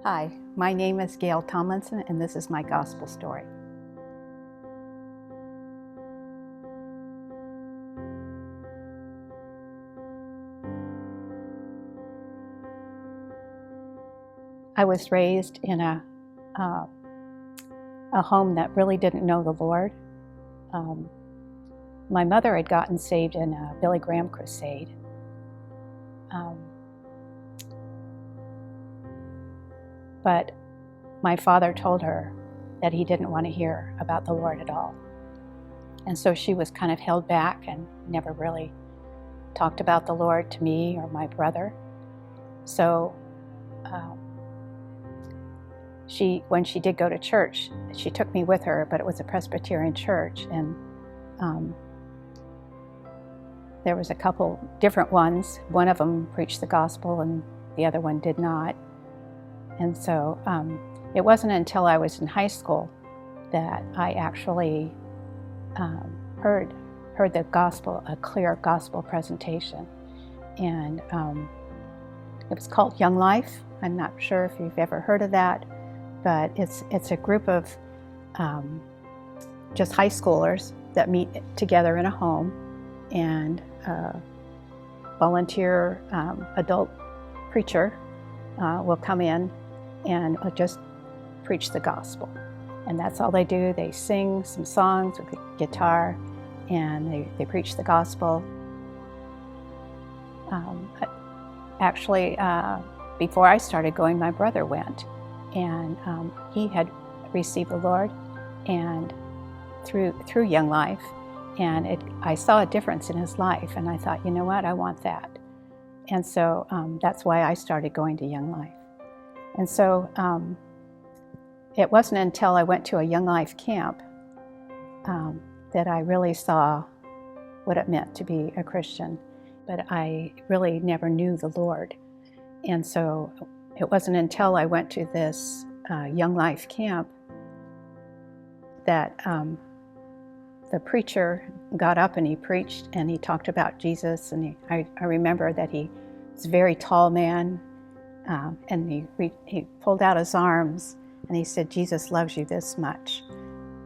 Hi, my name is Gayle Tomlinson, and this is my gospel story. I was raised in a home that really didn't know the Lord. My mother had gotten saved in a Billy Graham crusade. But my father told her that he didn't want to hear about the Lord at all. And so she was kind of held back and never really talked about the Lord to me or my brother. So when she did go to church, she took me with her, but it was a Presbyterian church, and there was a couple different ones. One of them preached the gospel and the other one did not. And so it wasn't until I was in high school that I actually heard the gospel, a clear gospel presentation. And it was called Young Life. I'm not sure if you've ever heard of that, but it's a group of just high schoolers that meet together in a home, and volunteer adult preacher will come in and just preach the gospel. And that's all they do. They sing some songs with guitar, and they preach the gospel. Actually, before I started going, my brother went, and he had received the Lord and through Young Life, and I saw a difference in his life, and I thought, you know what, I want that. And so that's why I started going to Young Life. And so it wasn't until I went to a Young Life camp that I really saw what it meant to be a Christian, but I really never knew the Lord. And so it wasn't until I went to this Young Life camp that the preacher got up and he preached, and he talked about Jesus. And I remember that he was a very tall man, and he pulled out his arms and he said, "Jesus loves you this much."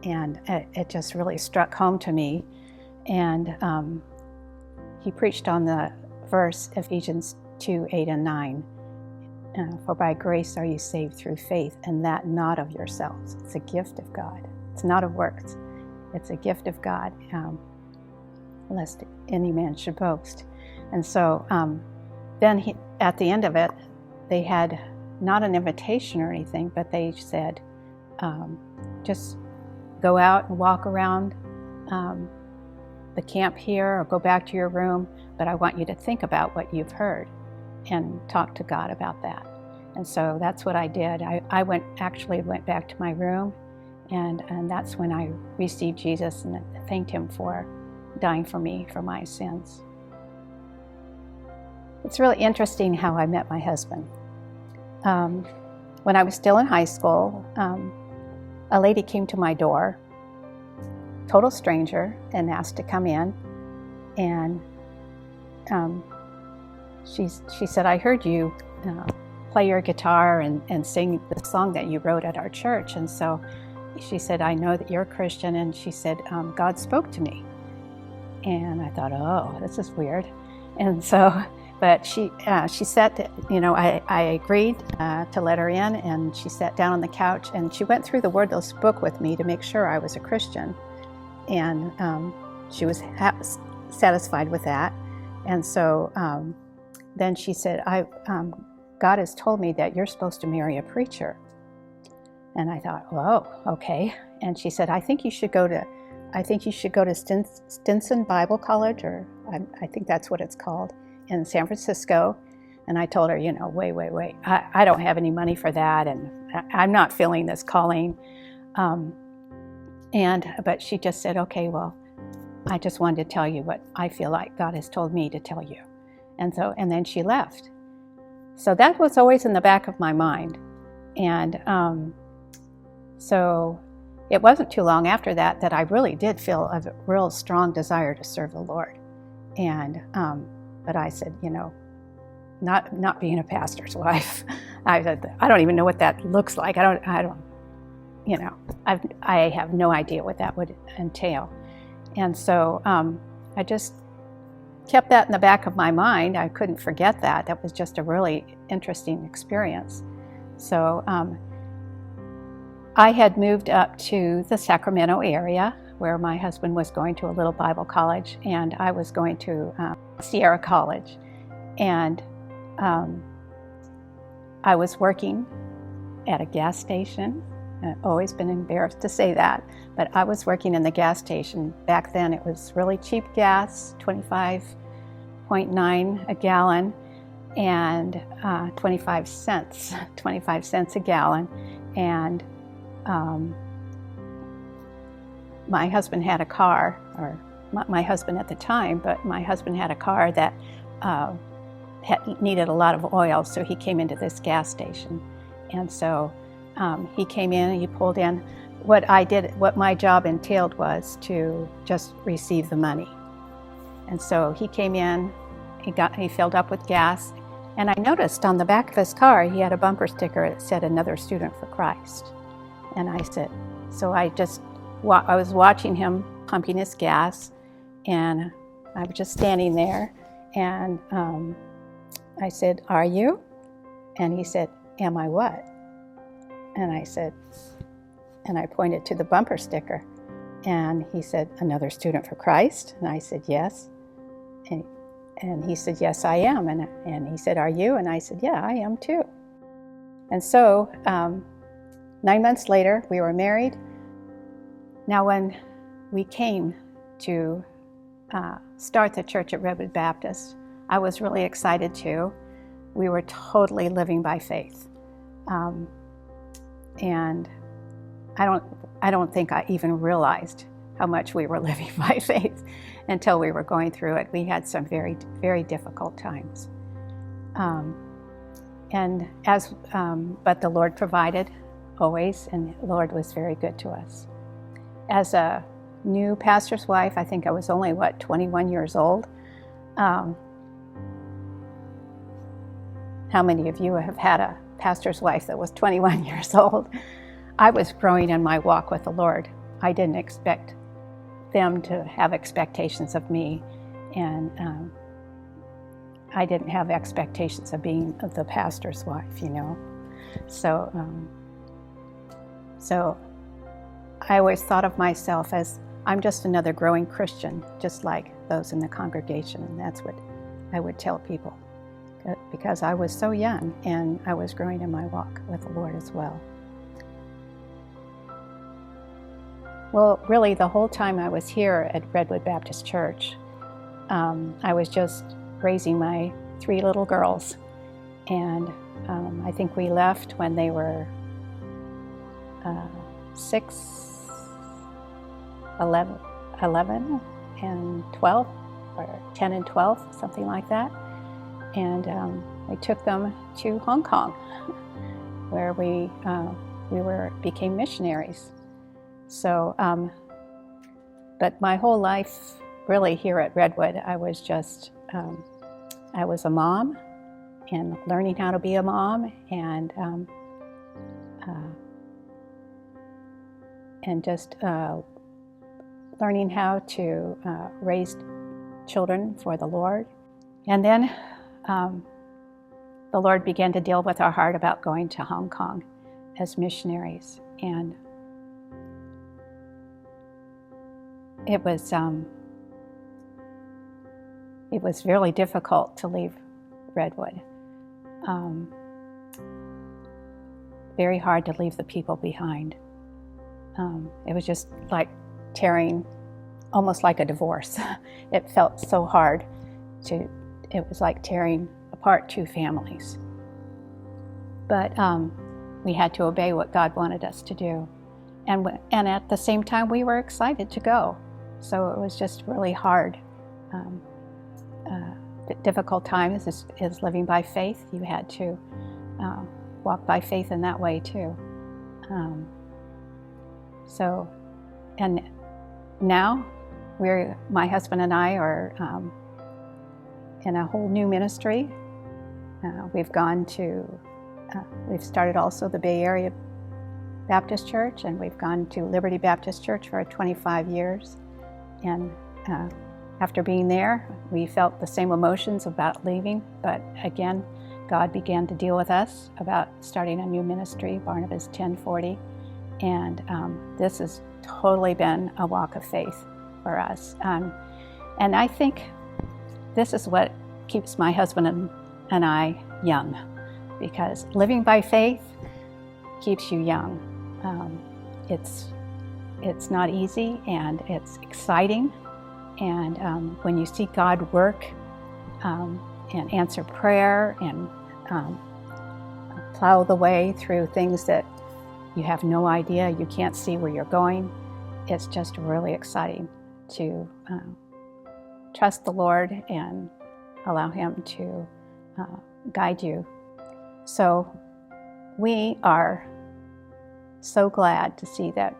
And it just really struck home to me. And he preached on the verse, Ephesians 2:8 and 9. For by grace are you saved through faith, and that not of yourselves. It's a gift of God. It's not of works. It's a gift of God, lest any man should boast. And so then at the end of it, they had not an invitation or anything, but they said, just go out and walk around the camp here, or go back to your room, but I want you to think about what you've heard and talk to God about that. And so that's what I did. I went back to my room, and that's when I received Jesus and thanked him for dying for me, for my sins. It's really interesting how I met my husband. When I was still in high school, a lady came to my door, total stranger, and asked to come in. And she said, "I heard you play your guitar and sing the song that you wrote at our church." And so she said, "I know that you're a Christian." And she said, "God spoke to me." And I thought, oh, this is weird. And so, but she sat, I agreed to let her in, and she sat down on the couch, and she went through the Wordless book with me to make sure I was a Christian. And she was satisfied with that. And so then she said, God has told me that you're supposed to marry a preacher. And I thought, whoa, okay. And she said, I think you should go to Stinson Bible College, or I think that's what it's called, in San Francisco. And I told her, wait, I don't have any money for that, and I'm not feeling this calling. But she just said, okay, well, I just wanted to tell you what I feel like God has told me to tell you. And then she left. So that was always in the back of my mind. And so it wasn't too long after that I really did feel a real strong desire to serve the Lord. And but I said, not being a pastor's wife, I said, I don't even know what that looks like. I don't, I have no idea what that would entail. And so I just kept that in the back of my mind. I couldn't forget that. That was just a really interesting experience. So I had moved up to the Sacramento area where my husband was going to a little Bible college, and I was going to Sierra College. And I was working at a gas station. I've always been embarrassed to say that, but I was working in the gas station. Back then it was really cheap gas, 25.9 a gallon, and 25 cents a gallon. And my husband had a car, or not my husband at the time, but my husband had a car that needed a lot of oil, so he came into this gas station. And so he came in and he pulled in. What my job entailed was to just receive the money. And so he came in, he filled up with gas, and I noticed on the back of his car he had a bumper sticker that said, "Another student for Christ." And I said, so I was watching him pumping his gas, and I was just standing there, and I said, "Are you?" And he said, "Am I what?" And I said, and I pointed to the bumper sticker, and he said, "Another student for Christ?" And I said, "Yes." And he said, "Yes, I am." And he said, "Are you?" And I said, "Yeah, I am too." And so 9 months later, we were married. Now, when we came to start the church at Redwood Baptist, I was really excited too. We were totally living by faith. And I don't think I even realized how much we were living by faith until we were going through it. We had some very, very difficult times. But the Lord provided always, and the Lord was very good to us. As a new pastor's wife, I think I was only, 21 years old. How many of you have had a pastor's wife that was 21 years old? I was growing in my walk with the Lord. I didn't expect them to have expectations of me, and I didn't have expectations of being the pastor's wife, So I always thought of myself as I'm just another growing Christian, just like those in the congregation, and that's what I would tell people, because I was so young and I was growing in my walk with the Lord as well. Well, really, the whole time I was here at Redwood Baptist Church, I was just raising my 3 little girls, and I think we left when they were 6, 11, and 12, or 10 and 12, something like that. And we took them to Hong Kong, where we became missionaries. So, but my whole life, really, here at Redwood, I was just, I was a mom, and learning how to be a mom, and just learning how to raise children for the Lord. And then the Lord began to deal with our heart about going to Hong Kong as missionaries. And it was really difficult to leave Redwood. Very hard to leave the people behind. It was just like almost like a divorce. It felt so hard it was like tearing apart 2 families. But we had to obey what God wanted us to do. And at the same time, we were excited to go. So it was just really hard. Difficult times is living by faith. You had to walk by faith in that way too. And now my husband and I are in a whole new ministry. We've gone to we've started also the Bay Area Baptist Church, and we've gone to Liberty Baptist Church for 25 years. And after being there, we felt the same emotions about leaving, but again, God began to deal with us about starting a new ministry, Barnabas 1040, and this has totally been a walk of faith for us. And I think this is what keeps my husband and I young, because living by faith keeps you young. It's not easy, and it's exciting, and when you see God work and answer prayer and plow the way through things that you have no idea, you can't see where you're going, it's just really exciting to trust the Lord and allow Him to guide you. So we are so glad to see that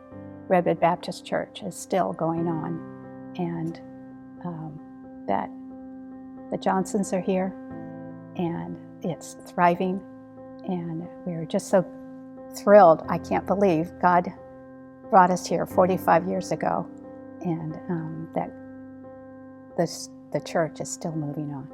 Redwood Baptist Church is still going on, and that the Johnsons are here, and it's thriving, and we're just so thrilled. I can't believe God brought us here 45 years ago, and that the church is still moving on.